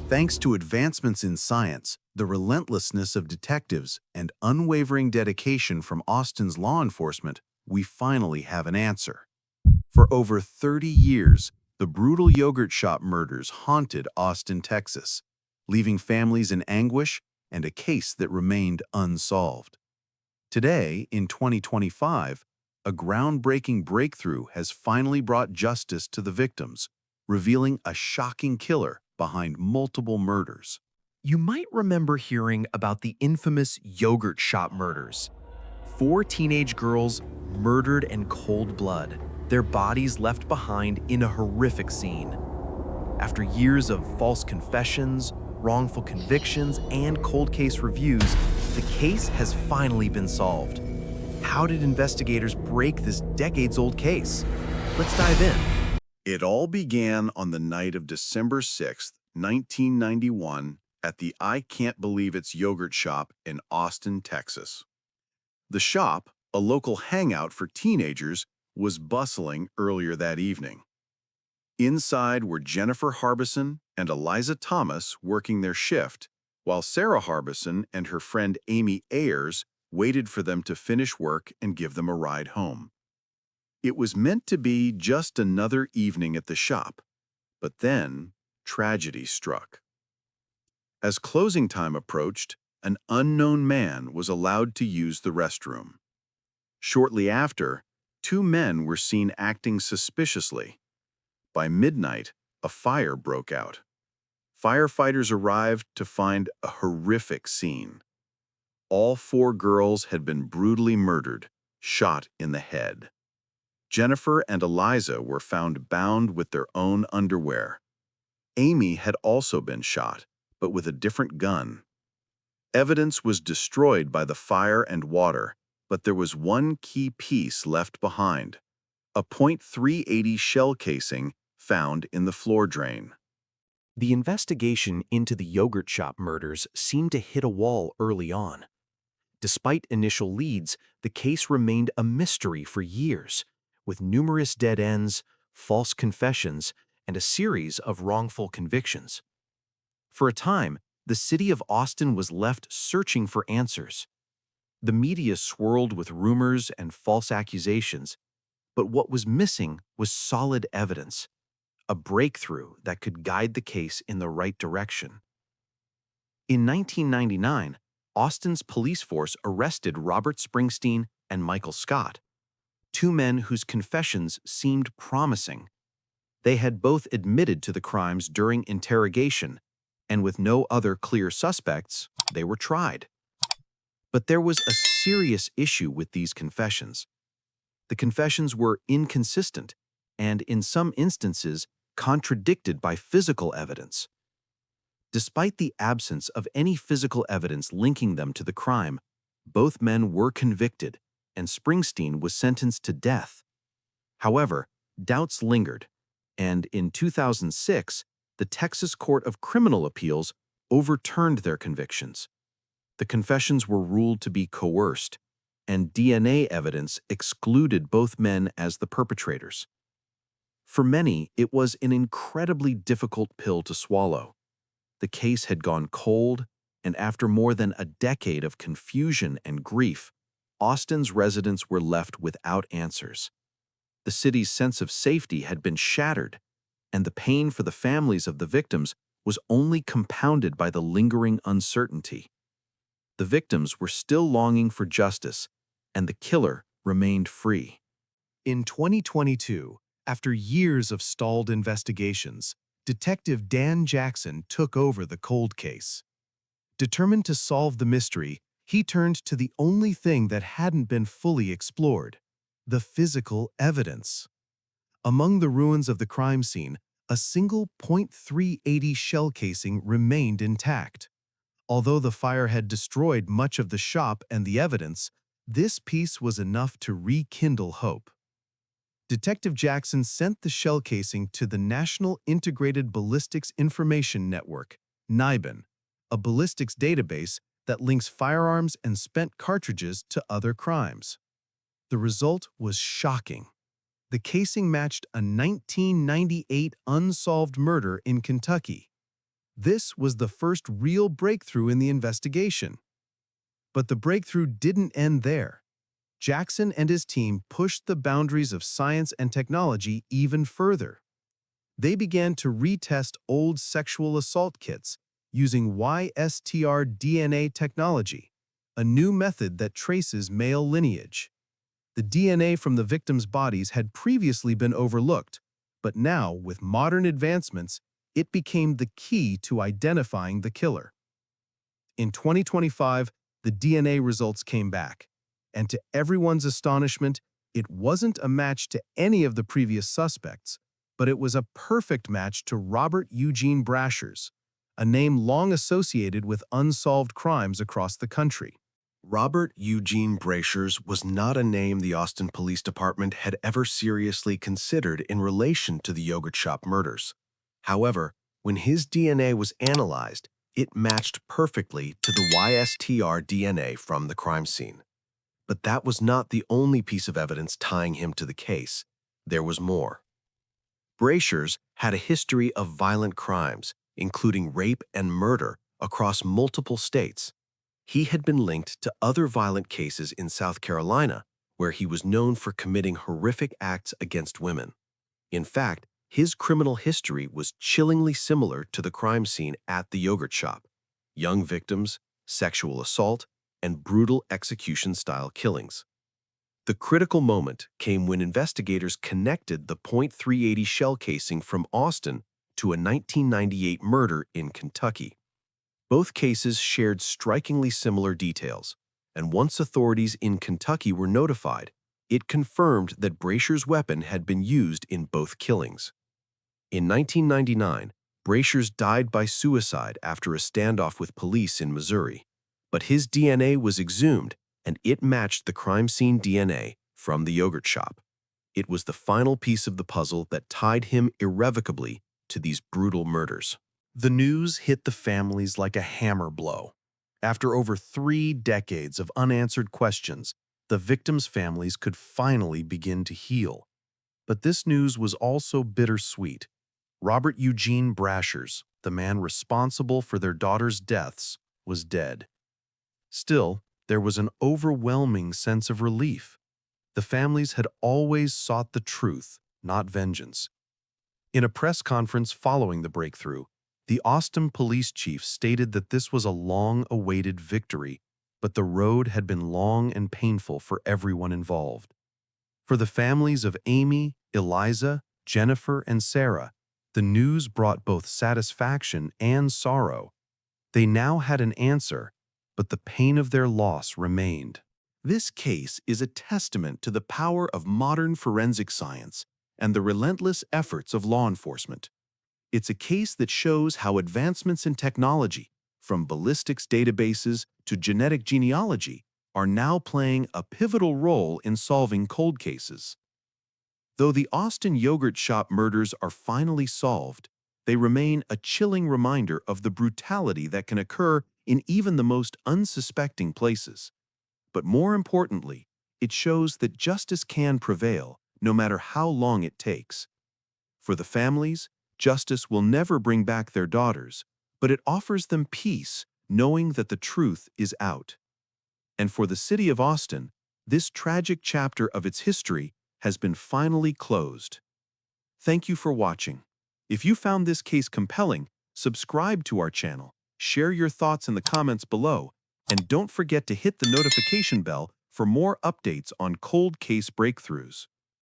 Thanks to advancements in science, the relentlessness of detectives, and unwavering dedication from Austin's law enforcement, we finally have an answer. For over 30 years, the brutal yogurt shop murders haunted Austin, Texas, leaving families in anguish and a case that remained unsolved. Today, in 2025, a groundbreaking breakthrough has finally brought justice to the victims, revealing a shocking killer behind multiple murders. You might remember hearing about the infamous yogurt shop murders. Four teenage girls murdered in cold blood, their bodies left behind in a horrific scene. After years of false confessions, wrongful convictions, and cold case reviews, the case has finally been solved. How did investigators break this decades-old case? Let's dive in. It all began on the night of December 6, 1991, at the I Can't Believe It's yogurt shop in Austin, Texas. The shop, a local hangout for teenagers, was bustling earlier that evening. Inside were Jennifer Harbison and Eliza Thomas working their shift, while Sarah Harbison and her friend Amy Ayers waited for them to finish work and give them a ride home. It was meant to be just another evening at the shop, but then tragedy struck. As closing time approached, an unknown man was allowed to use the restroom. Shortly after, two men were seen acting suspiciously. By midnight, a fire broke out. Firefighters arrived to find a horrific scene. All four girls had been brutally murdered, shot in the head. Jennifer and Eliza were found bound with their own underwear. Amy had also been shot, but with a different gun. Evidence was destroyed by the fire and water, but there was one key piece left behind: a .380 shell casing found in the floor drain. The investigation into the yogurt shop murders seemed to hit a wall early on. Despite initial leads, the case remained a mystery for years, with numerous dead ends, false confessions, and a series of wrongful convictions. For a time, the city of Austin was left searching for answers. The media swirled with rumors and false accusations, but what was missing was solid evidence, a breakthrough that could guide the case in the right direction. In 1999, Austin's police force arrested Robert Springsteen and Michael Scott, two men whose confessions seemed promising. They had both admitted to the crimes during interrogation, and with no other clear suspects, they were tried. But there was a serious issue with these confessions. The confessions were inconsistent and, in some instances, contradicted by physical evidence. Despite the absence of any physical evidence linking them to the crime, both men were convicted, and Springsteen was sentenced to death. However, doubts lingered, and in 2006, the Texas Court of Criminal Appeals overturned their convictions. The confessions were ruled to be coerced, and DNA evidence excluded both men as the perpetrators. For many, it was an incredibly difficult pill to swallow. The case had gone cold, and after more than a decade of confusion and grief, Austin's residents were left without answers. The city's sense of safety had been shattered, and the pain for the families of the victims was only compounded by the lingering uncertainty. The victims were still longing for justice, and the killer remained free. In 2022, after years of stalled investigations, Detective Dan Jackson took over the cold case. Determined to solve the mystery, he turned to the only thing that hadn't been fully explored: the physical evidence. Among the ruins of the crime scene, a single .380 shell casing remained intact. Although the fire had destroyed much of the shop and the evidence, this piece was enough to rekindle hope. Detective Jackson sent the shell casing to the National Integrated Ballistics Information Network, NIBIN, a ballistics database that links firearms and spent cartridges to other crimes. The result was shocking. The casing matched a 1998 unsolved murder in Kentucky. This was the first real breakthrough in the investigation. But the breakthrough didn't end there. Jackson and his team pushed the boundaries of science and technology even further. They began to retest old sexual assault kits using Y-STR DNA technology, a new method that traces male lineage. The DNA from the victims' bodies had previously been overlooked, but now, with modern advancements, it became the key to identifying the killer. In 2025, the DNA results came back, and to everyone's astonishment, it wasn't a match to any of the previous suspects, but it was a perfect match to Robert Eugene Brashers, a name long associated with unsolved crimes across the country. Robert Eugene Brashers was not a name the Austin Police Department had ever seriously considered in relation to the yogurt shop murders. However, when his DNA was analyzed, it matched perfectly to the Y-STR DNA from the crime scene. But that was not the only piece of evidence tying him to the case. There was more. Brashers had a history of violent crimes, including rape and murder, across multiple states. He had been linked to other violent cases in South Carolina, where he was known for committing horrific acts against women. In fact, his criminal history was chillingly similar to the crime scene at the yogurt shop: young victims, sexual assault, and brutal execution-style killings. The critical moment came when investigators connected the .380 shell casing from Austin to a 1998 murder in Kentucky. Both cases shared strikingly similar details, and once authorities in Kentucky were notified, it confirmed that Brashers' weapon had been used in both killings. In 1999, Brashers died by suicide after a standoff with police in Missouri, but his DNA was exhumed and it matched the crime scene DNA from the yogurt shop. It was the final piece of the puzzle that tied him irrevocably to these brutal murders. The news hit the families like a hammer blow. After over 3 decades of unanswered questions, the victims' families could finally begin to heal. But this news was also bittersweet. Robert Eugene Brashers, the man responsible for their daughters' deaths, was dead. Still, there was an overwhelming sense of relief. The families had always sought the truth, not vengeance. In a press conference following the breakthrough, the Austin police chief stated that this was a long-awaited victory, but the road had been long and painful for everyone involved. For the families of Amy, Eliza, Jennifer, and Sarah, the news brought both satisfaction and sorrow. They now had an answer, but the pain of their loss remained. This case is a testament to the power of modern forensic science and the relentless efforts of law enforcement. It's a case that shows how advancements in technology, from ballistics databases to genetic genealogy, are now playing a pivotal role in solving cold cases. Though the Austin yogurt shop murders are finally solved, they remain a chilling reminder of the brutality that can occur in even the most unsuspecting places. But more importantly, it shows that justice can prevail, no matter how long it takes. For the families, justice will never bring back their daughters, but it offers them peace, knowing that the truth is out. And for the city of Austin, this tragic chapter of its history has been finally closed. Thank you for watching. If you found this case compelling, subscribe to our channel, share your thoughts in the comments below, and don't forget to hit the notification bell for more updates on cold case breakthroughs.